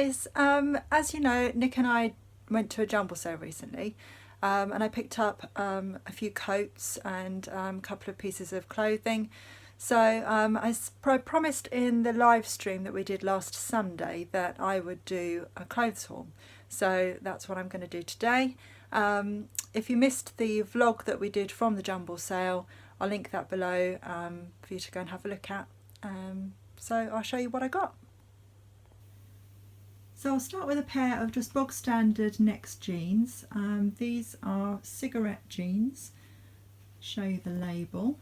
guys, as you know, Nick and I went to a jumble sale recently, and I picked up a few coats and a couple of pieces of clothing. So I promised in the live stream that we did last Sunday that I would do a clothes haul. So that's what I'm going to do today. If you missed the vlog that we did from the jumble sale, I'll link that below for you to go and have a look at. So I'll show you what I got. So I'll start with a pair of just bog standard Next jeans. These are cigarette jeans. Show you the label.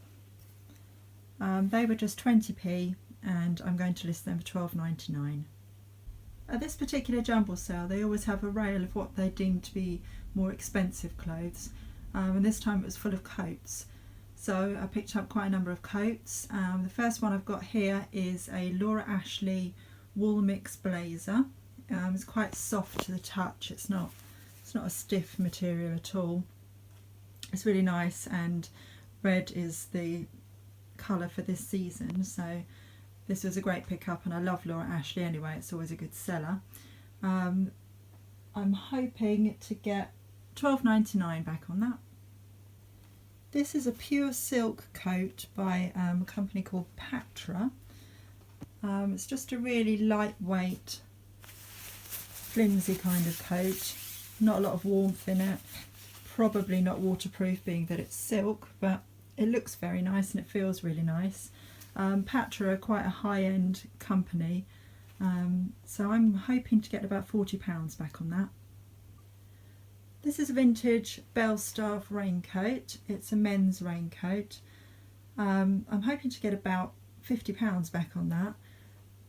They were just 20p and I'm going to list them for £12.99. At this particular jumble sale they always have a rail of what they deem to be more expensive clothes, and this time it was full of coats. So I picked up quite a number of coats. The first one I've got here is a Laura Ashley wool mix blazer. It's quite soft to the touch. It's not a stiff material at all. It's really nice, and red is the colour for this season, so this was a great pickup, and I love Laura Ashley anyway. It's always a good seller. I'm hoping to get £12.99 back on that. This is a pure silk coat by a company called Patra. It's just a really lightweight, flimsy kind of coat, not a lot of warmth in it, probably not waterproof being that it's silk, but it looks very nice and it feels really nice. Patra are quite a high-end company, so I'm hoping to get about £40 back on that. This is a vintage Belstaff raincoat. It's a men's raincoat. I'm hoping to get about £50 back on that.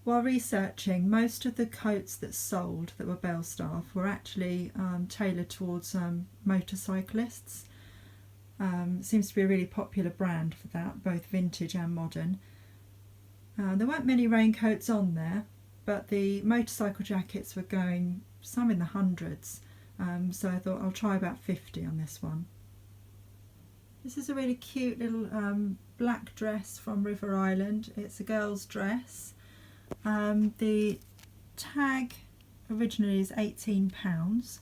While researching, most of the coats that sold that were Belstaff were actually tailored towards motorcyclists. Seems to be a really popular brand for that, both vintage and modern. There weren't many raincoats on there, but the motorcycle jackets were going some in the hundreds, so I thought I'll try about 50 on this one. This is a really cute little black dress from River Island. It's a girl's dress. The tag originally is £18.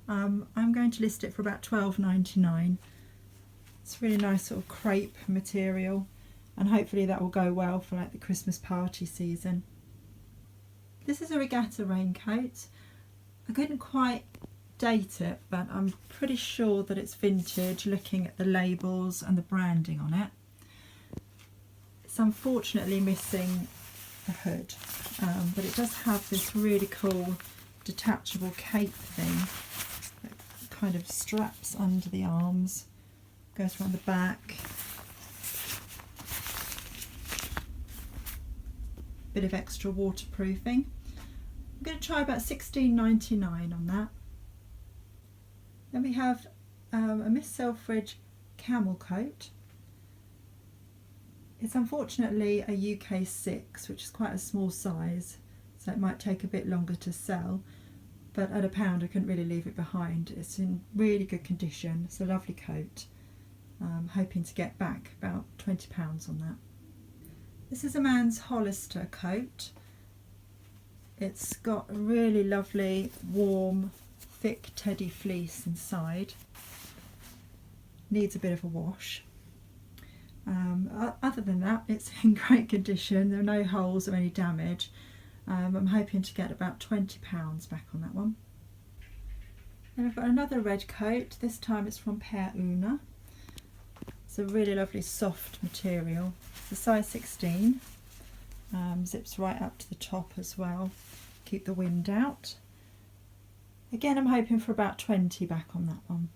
I'm going to list it for about £12.99. It's really nice sort of crepe material, and hopefully that will go well for like the Christmas party season. This is a Regatta raincoat. I couldn't quite date it, but I'm pretty sure that it's vintage looking at the labels and the branding on it. It's unfortunately missing the hood, but it does have this really cool detachable cape thing that kind of straps under the arms, goes around the back. Bit of extra waterproofing. I'm going to try about £16.99 on that. Then we have a Miss Selfridge camel coat. It's unfortunately a UK 6, which is quite a small size, so it might take a bit longer to sell, but at £1 I couldn't really leave it behind. It's in really good condition. It's a lovely coat. I'm hoping to get back about £20 on that. This is a man's Hollister coat. It's got a really lovely warm thick teddy fleece inside. Needs a bit of a wash. Other than that, it's in great condition. There are no holes or any damage. I'm hoping to get about £20 back on that one. Then I've got another red coat. This time it's from Per Una. It's a really lovely soft material. It's a size 16. Zips right up to the top as well. Keep the wind out. Again, I'm hoping for about 20 back on that one.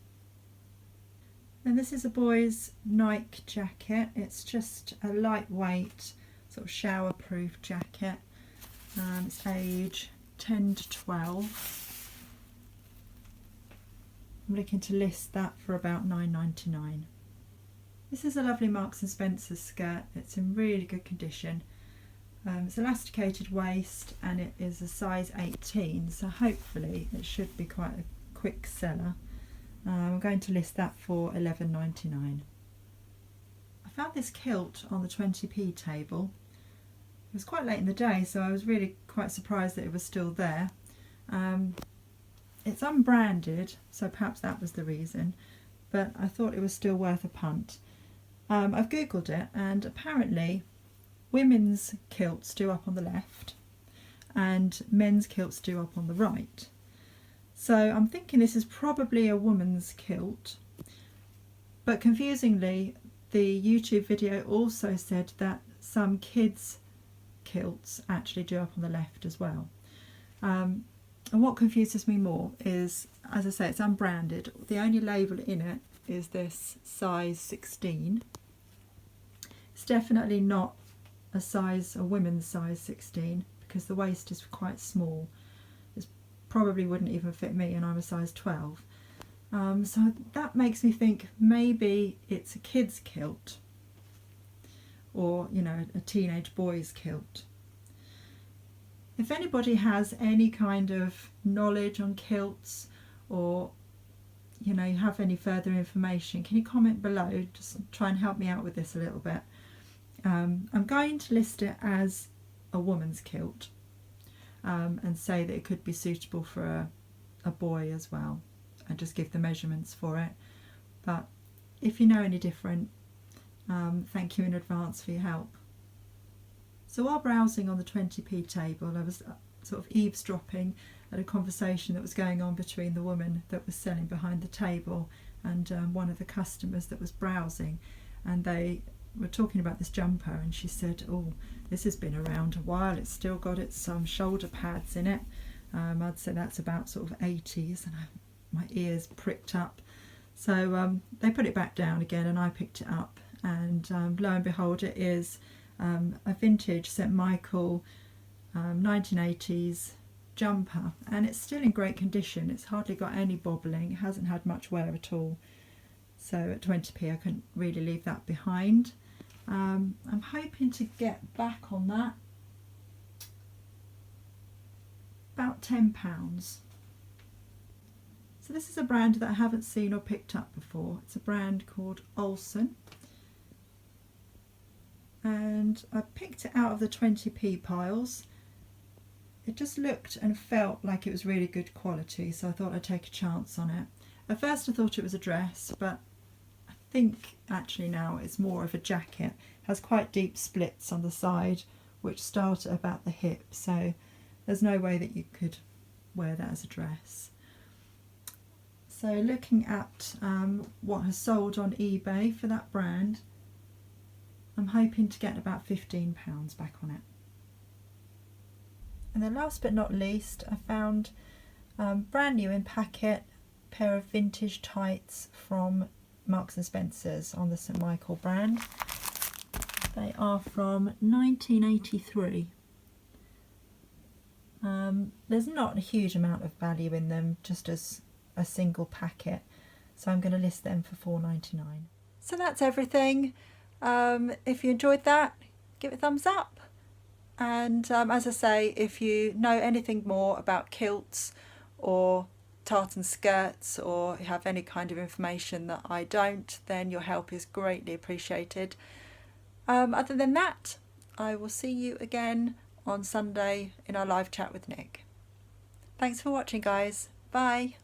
And this is a boy's Nike jacket. It's just a lightweight sort of shower-proof jacket. It's age 10 to 12. I'm looking to list that for about £9.99. This is a lovely Marks and Spencer skirt. It's in really good condition. It's elasticated waist and it is a size 18, so hopefully it should be quite a quick seller. I'm going to list that for £11.99. I found this kilt on the 20p table. It was quite late in the day, so I was really quite surprised that it was still there. It's unbranded, so perhaps that was the reason, but I thought it was still worth a punt. I've googled it, and apparently women's kilts do up on the left and men's kilts do up on the right. So I'm thinking this is probably a woman's kilt, but confusingly the YouTube video also said that some kids' kilts actually do up on the left as well. And what confuses me more is, as I say, it's unbranded. The only label in it is this size 16. It's definitely not a women's size 16 because the waist is quite small. It probably wouldn't even fit me, and I'm a size 12. So that makes me think maybe it's a kid's kilt, or a teenage boy's kilt. If anybody has any kind of knowledge on kilts, or you have any further information, can you comment below? Just try and help me out with this a little bit. I'm going to list it as a woman's kilt, and say that it could be suitable for a boy as well, and just give the measurements for it. But if you know any different, thank you in advance for your help. So while browsing on the 20p table, I was sort of eavesdropping at a conversation that was going on between the woman that was selling behind the table and one of the customers that was browsing, and they were talking about this jumper, and she said, "Oh, this has been around a while, it's still got its shoulder pads in it." I'd say that's about sort of 80s, and my ears pricked up. So they put it back down again, and I picked it up, and lo and behold, it is a vintage St Michael 1980s jumper, and it's still in great condition. It's hardly got any bobbling, it hasn't had much wear at all. So at 20p I couldn't really leave that behind. I'm hoping to get back on that about £10. So this is a brand that I haven't seen or picked up before. It's a brand called Olsen, and I picked it out of the 20p piles. It just looked and felt like it was really good quality, so I thought I'd take a chance on it. At first I thought it was a dress, but I think actually now it's more of a jacket. It has quite deep splits on the side which start at about the hip, so there's no way that you could wear that as a dress. So looking at what has sold on eBay for that brand, I'm hoping to get about £15 back on it. And then last but not least, I found brand new in packet a pair of vintage tights from Marks and Spencer's on the St Michael brand. They are from 1983. There's not a huge amount of value in them, just as a single packet, so I'm going to list them for £4.99. So that's everything. If you enjoyed that, give it a thumbs up. And as I say, if you know anything more about kilts or tartan skirts, or you have any kind of information that I don't, then your help is greatly appreciated. Other than that, I will see you again on Sunday in our live chat with Nick. Thanks for watching, guys. Bye.